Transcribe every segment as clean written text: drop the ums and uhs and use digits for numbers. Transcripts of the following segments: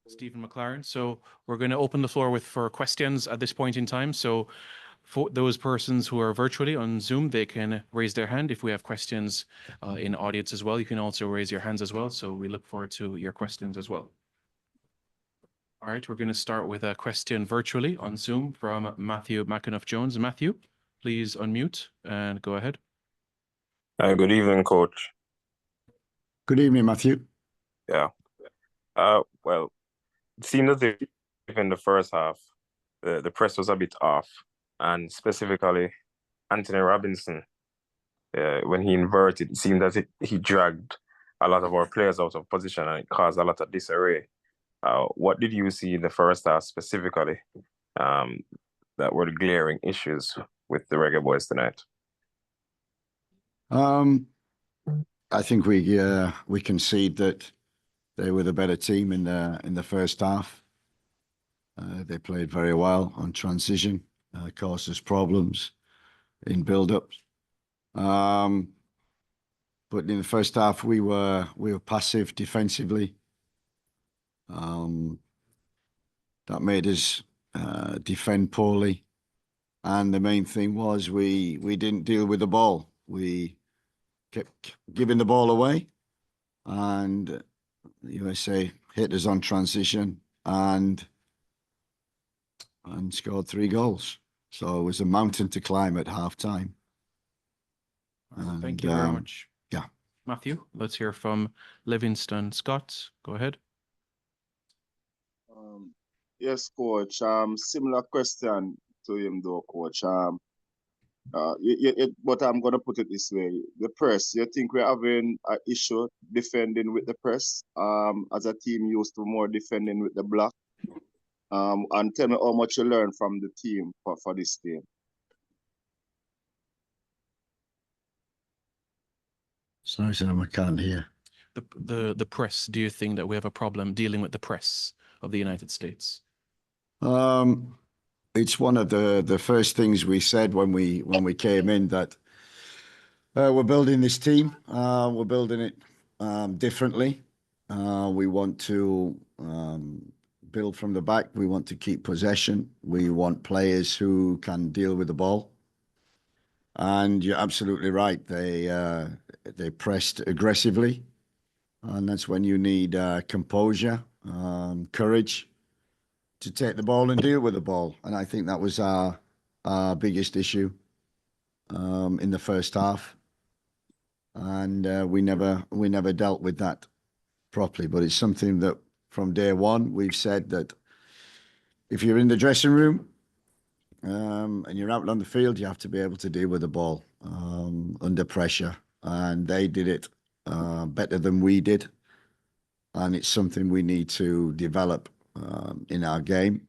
Stephen McLaren. So we're going to open the floor for questions at this point in time. So for those persons who are virtually on Zoom, they can raise their hand. If we have questions in audience as well, you can also raise your hands as well. So we look forward to your questions as well. All right, we're going to start with a question virtually on Zoom from Matthew McAnuff-Jones. Matthew, please unmute and go ahead. Good evening, Coach. Good evening, Matthew. Yeah. Well, it seemed as if in the first half, the press was a bit off, and specifically Anthony Robinson, when he inverted, it seemed that he dragged a lot of our players out of position, and it caused a lot of disarray. What did you see in the first half specifically that were the glaring issues with the Reggae Boys tonight? I think we concede that they were the better team in the first half. They played very well on transition, caused us problems in build-ups. But in the first half, we were passive defensively. That made us defend poorly, and the main thing was we didn't deal with the ball. We kept giving the ball away, and the USA hit us on transition and scored 3 goals. So it was a mountain to climb at halftime. Thank you very much. Yeah. Matthew, let's hear from Livingston Scott. Go ahead. Yes, Coach. Similar question to him, though, Coach. But I'm going to put it this way. The press, you think we're having an issue defending with the press as a team used to more defending with the block? And tell me how much you learned from the team for this game. Sorry, sir, I can't hear. The press, do you think that we have a problem dealing with the press of the United States? It's one of the first things we said when we came in, that we're building this team. We're building it differently. We want to build from the back. We want to keep possession. We want players who can deal with the ball. And you're absolutely right. They pressed aggressively, and that's when you need composure, courage to take the ball and deal with the ball. And I think that was our biggest issue in the first half. And we never dealt with that properly. But it's something that from day one we've said that if you're in the dressing room and you're out on the field, you have to be able to deal with the ball under pressure. And they did it better than we did. And it's something we need to develop in our game,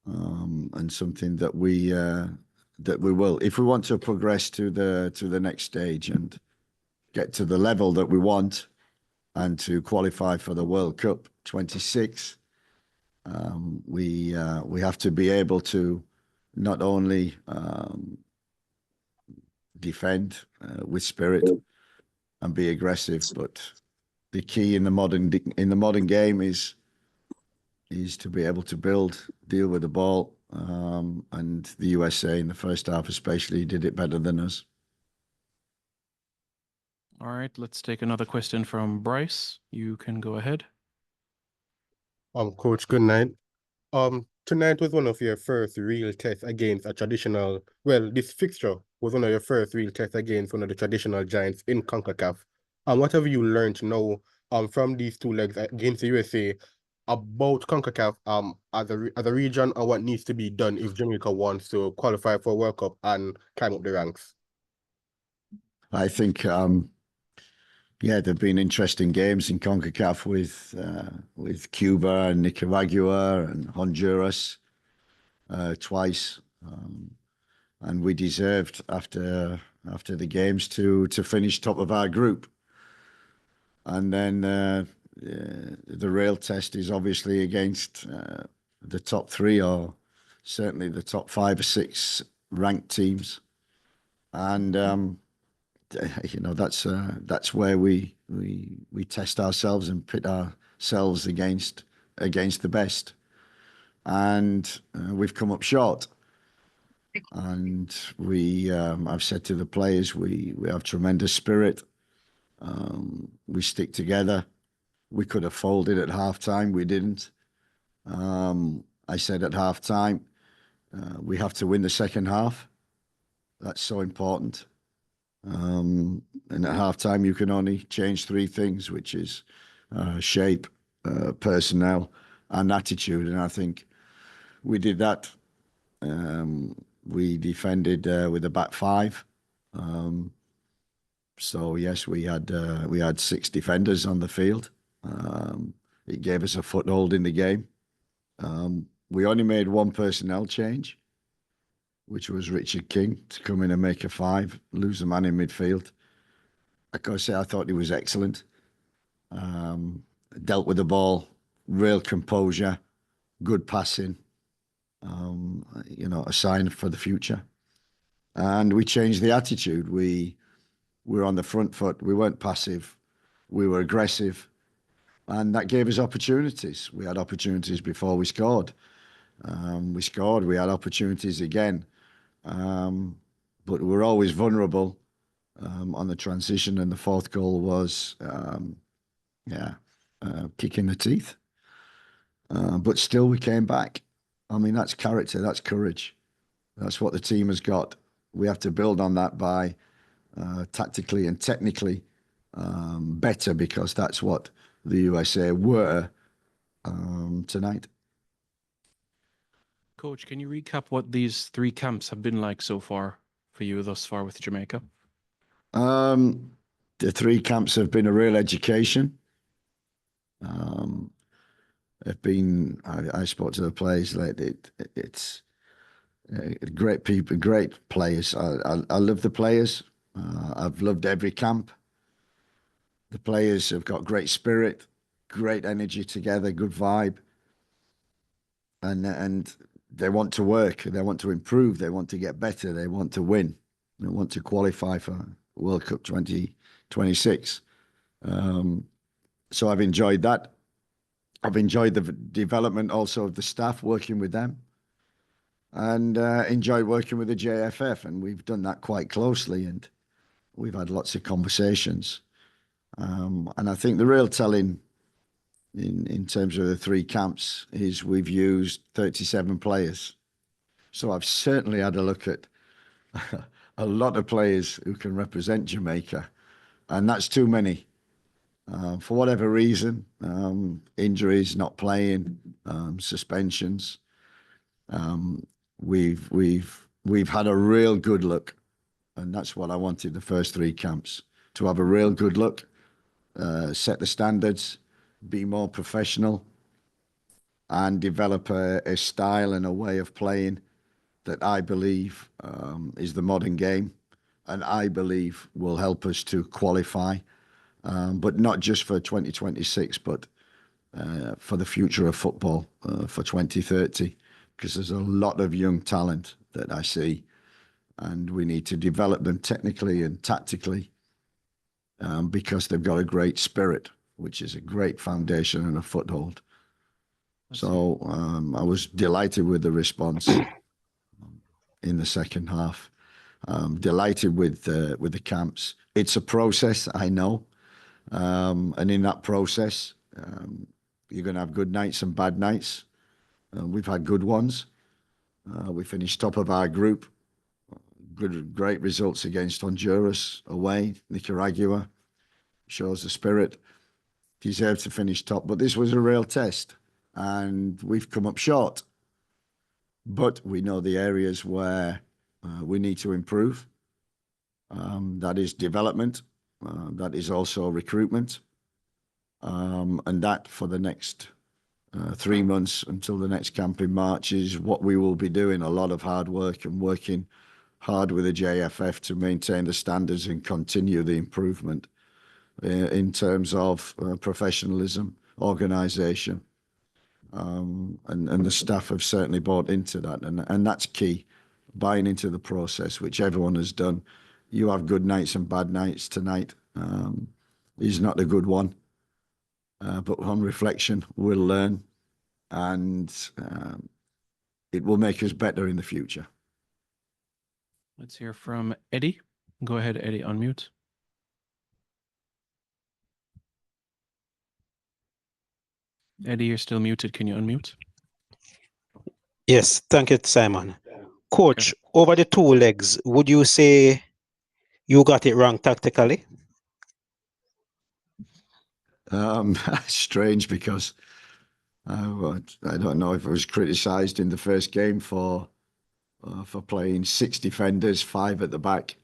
and something that we will, if we want to progress to the next stage and get to the level that we want, and to qualify for the World Cup 26. We have to be able to not only defend with spirit and be aggressive, but the key in the modern game is to be able to build, deal with the ball, and the USA in the first half especially did it better than us. All right, let's take another question from Bryce. You can go ahead. Coach, good night. Tonight was one of your first real tests against a traditional, well, this fixture was one of your first real tests against one of the traditional giants in CONCACAF. What have you learned now from these 2 legs against the USA about CONCACAF as a region, and what needs to be done if Jamaica wants to qualify for World Cup and climb up the ranks? I think Yeah, there've been interesting games in CONCACAF with Cuba and Nicaragua and Honduras twice, and we deserved after the games to finish top of our group. And then the real test is obviously against the top three, or certainly the top 5 or 6 ranked teams, and you know, that's where we test ourselves and pit ourselves against the best, and we've come up short. And I've said to the players, we have tremendous spirit. We stick together. We could have folded at halftime. We didn't. I said at halftime, we have to win the second half. That's so important. And at halftime, you can only change 3 things, which is shape, personnel, and attitude. And I think we did that. We defended with a back 5. So yes, we had 6 defenders on the field. It gave us a foothold in the game. We only made 1 personnel change, which was Richard King, to come in and make a 5, lose a man in midfield. I gotta say, I thought he was excellent. Dealt with the ball, real composure, good passing. You know, a sign for the future. And we changed the attitude. We were on the front foot. We weren't passive. We were aggressive, and that gave us opportunities. We had opportunities before we scored. We scored. We had opportunities again, but we were always vulnerable on the transition. And the 4th goal was, kick in the teeth. But still, we came back. I mean, that's character. That's courage. That's what the team has got. We have to build on that by tactically and technically better, because that's what the USA were tonight. Coach, can you recap what these 3 camps have been like so far for you thus far with Jamaica? The 3 camps have been a real education. I spoke to the players. It's great people, great players. I love the players. I've loved every camp. The players have got great spirit, great energy together, good vibe, and they want to work, they want to improve, they want to get better, they want to win, they want to qualify for World Cup 2026. So I've enjoyed that. I've enjoyed the development also of the staff, working with them, and enjoyed working with the JFF, and we've done that quite closely, and we've had lots of conversations. And I think the real telling in terms of the 3 camps is we've used 37 players. So I've certainly had a look at a lot of players who can represent Jamaica, and that's too many. For whatever reason, injuries, not playing, suspensions. We've had a real good look, and that's what I wanted the first 3 camps, to have a real good look, set the standards, be more professional, and develop a style and a way of playing that I believe is the modern game, and I believe will help us to qualify, but not just for 2026, but for the future of football for 2030, because there's a lot of young talent that I see, and we need to develop them technically and tactically, because they've got a great spirit, which is a great foundation and a foothold. So I was delighted with the response in the second half. Delighted with the camps. It's a process, I know, and in that process, you're going to have good nights and bad nights. We've had good ones. We finished top of our group. Great results against Honduras away, Nicaragua. Shows the spirit. Deserved to finish top, but this was a real test, and we've come up short. But we know the areas where we need to improve. That is development, That is also recruitment. And that for the next 3 months until the next camp in March is what we will be doing. A lot of hard work and working hard with the JFF to maintain the standards and continue the improvement in terms of professionalism, organisation. And the staff have certainly bought into that. And that's key, buying into the process, which everyone has done. You have good nights and bad nights. Tonight is not a good one. But on reflection, we'll learn, and it will make us better in the future. Let's hear from Eddie. Go ahead, Eddie, unmute. Eddie, you're still muted. Can you unmute? Yes, thank you, Simon. Coach, over the 2 legs, would you say you got it wrong tactically? Strange, because I don't know if I was criticised in the first game for playing 6 defenders, 5 at the back,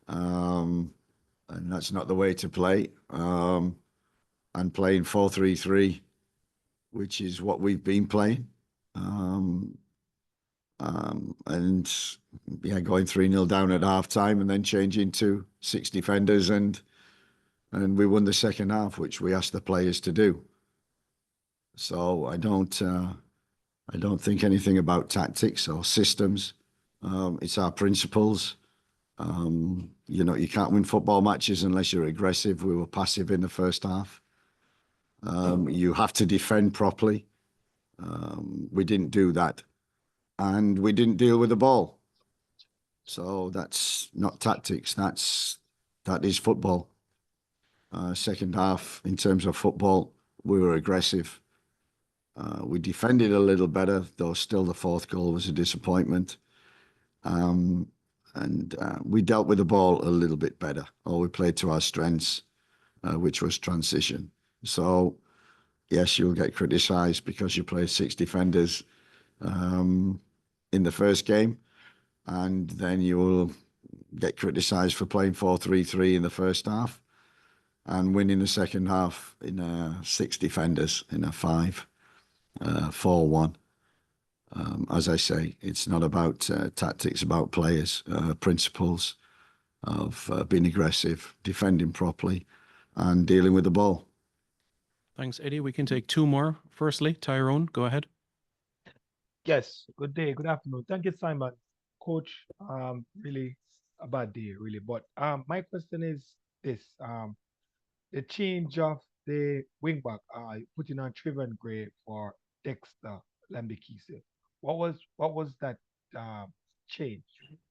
and that's not the way to play. And playing 4-3-3, which is what we've been playing, and yeah, going 3-0 down at half time and then changing to 6 defenders, and we won the second half, which we asked the players to do. So I don't think anything about tactics or systems. It's our principles. You know, you can't win football matches unless you're aggressive. We were passive in the first half. You have to defend properly. We didn't do that, and we didn't deal with the ball. So that's not tactics. That is football. Second half, in terms of football, we were aggressive. We defended a little better, though still the 4th goal was a disappointment. And we dealt with the ball a little bit better, or we played to our strengths, which was transition. So, yes, you'll get criticised because you played 6 defenders in the first game, and then you will get criticised for playing 4-3-3 in the first half and winning the second half in 6 defenders in a 5-4-1. As I say, it's not about tactics, about players, principles of being aggressive, defending properly, and dealing with the ball. Thanks, Eddie. We can take 2 more. Firstly, Tyrone, go ahead. Yes, good day, good afternoon. Thank you, Simon. Coach, really a bad day, really. But my question is this: the change of the wing back, putting on Trevor Gray for Dexter Lambikise. What was that change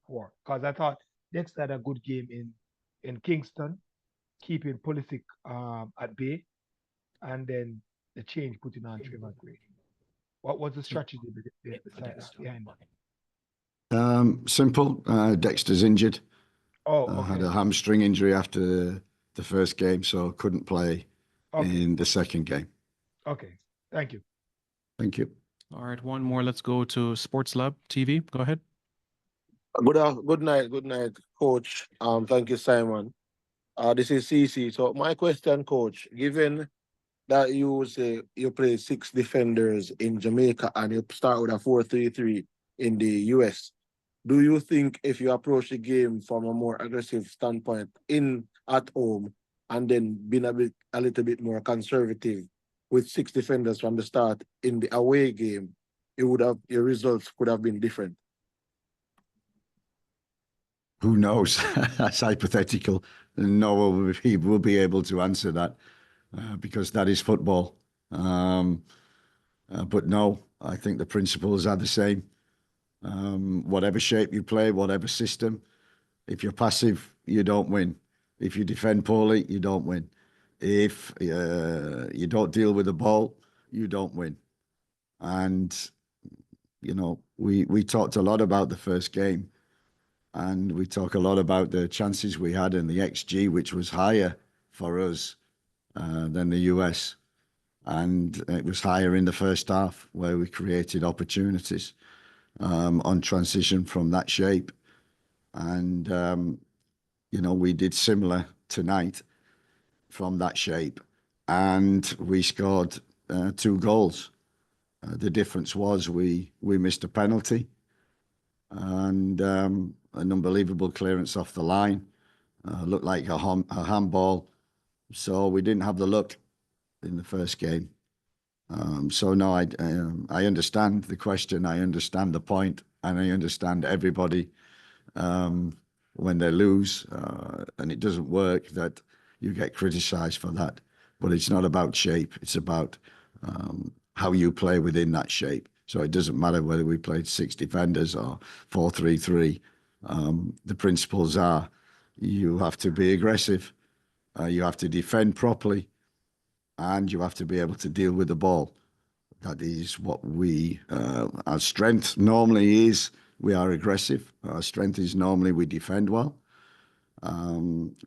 for? Because I thought Dexter had a good game in Kingston, keeping Pulisic at bay, and then the change putting on Trevor Gray. What was the strategy behind that? Simple. Dexter's injured. Oh, okay. Had a hamstring injury after the first game, so couldn't play in the second game. Okay. Thank you. Thank you. All right, 1 more. Let's go to Sports Lab TV. Go ahead. Good night, Coach. Thank you, Simon. This is CC. So my question, Coach, given that you say you play 6 defenders in Jamaica and you start with a 4-3-3 in the US, do you think if you approach the game from a more aggressive standpoint at home and then being a little bit more conservative with 6 defenders from the start in the away game, your results could have been different? Who knows? That's hypothetical. No one will be able to answer that because that is football. But no, I think the principles are the same. Whatever shape you play, whatever system, if you're passive, you don't win. If you defend poorly, you don't win. If you don't deal with the ball, you don't win. And, you know, we talked a lot about the first game, and we talk a lot about the chances we had and the XG, which was higher for us than the US. And it was higher in the first half where we created opportunities on transition from that shape. And, you know, we did similar tonight from that shape, and we scored 2 goals. The difference was we missed a penalty and an unbelievable clearance off the line. Looked like a handball. So we didn't have the luck in the first game. So no, I understand the question. I understand the point, and I understand everybody when they lose and it doesn't work, that you get criticised for that. But it's not about shape. It's about how you play within that shape. So it doesn't matter whether we played 6 defenders or 4-3-3. The principles are you have to be aggressive, you have to defend properly, and you have to be able to deal with the ball. That is what our strength normally is. We are aggressive. Our strength is normally we defend well.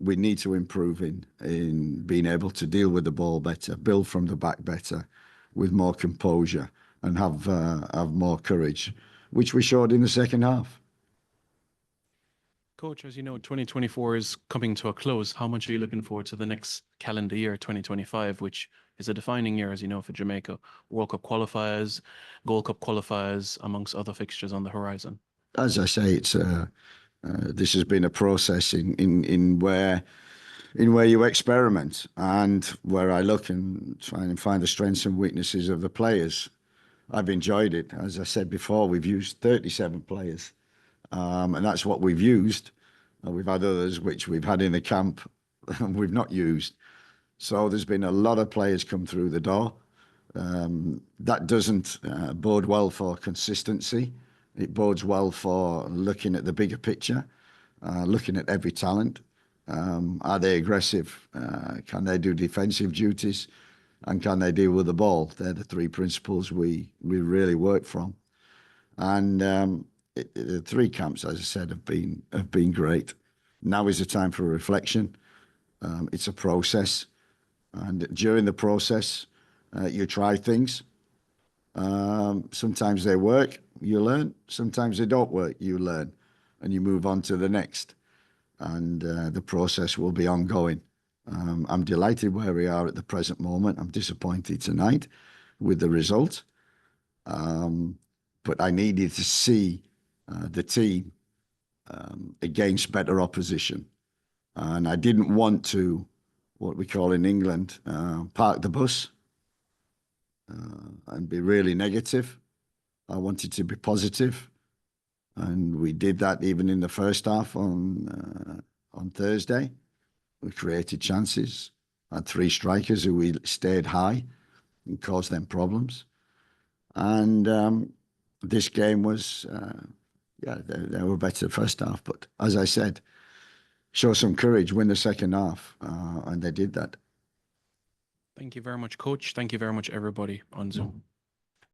We need to improve in being able to deal with the ball better, build from the back better, with more composure, and have more courage, which we showed in the second half. Coach, as you know, 2024 is coming to a close. How much are you looking forward to the next calendar year, 2025, which is a defining year, as you know, for Jamaica? World Cup qualifiers, Gold Cup qualifiers, amongst other fixtures on the horizon. As I say, it's this has been a process in where you experiment, and where I look and try and find the strengths and weaknesses of the players. I've enjoyed it. As I said before, we've used 37 players. And that's what we've used. We've had others which we've had in the camp and we've not used. So there's been a lot of players come through the door. That doesn't bode well for consistency. It bodes well for looking at the bigger picture, looking at every talent. Are they aggressive? Can they do defensive duties? And can they deal with the ball? They're the 3 principles we really work from. And the 3 camps, as I said, have been great. Now is the time for reflection. It's a process, and during the process, you try things. Sometimes they work, you learn. Sometimes they don't work, you learn, and you move on to the next. And the process will be ongoing. I'm delighted where we are at the present moment. I'm disappointed tonight with the result. But I needed to see the team against better opposition. And I didn't want to, what we call in England, park the bus and be really negative. I wanted to be positive. And we did that even in the first half on Thursday. We created chances, had 3 strikers who we stayed high and caused them problems. And this game was, they were better first half. But as I said, show some courage, win the second half, and they did that. Thank you very much, Coach. Thank you very much, everybody on Zoom.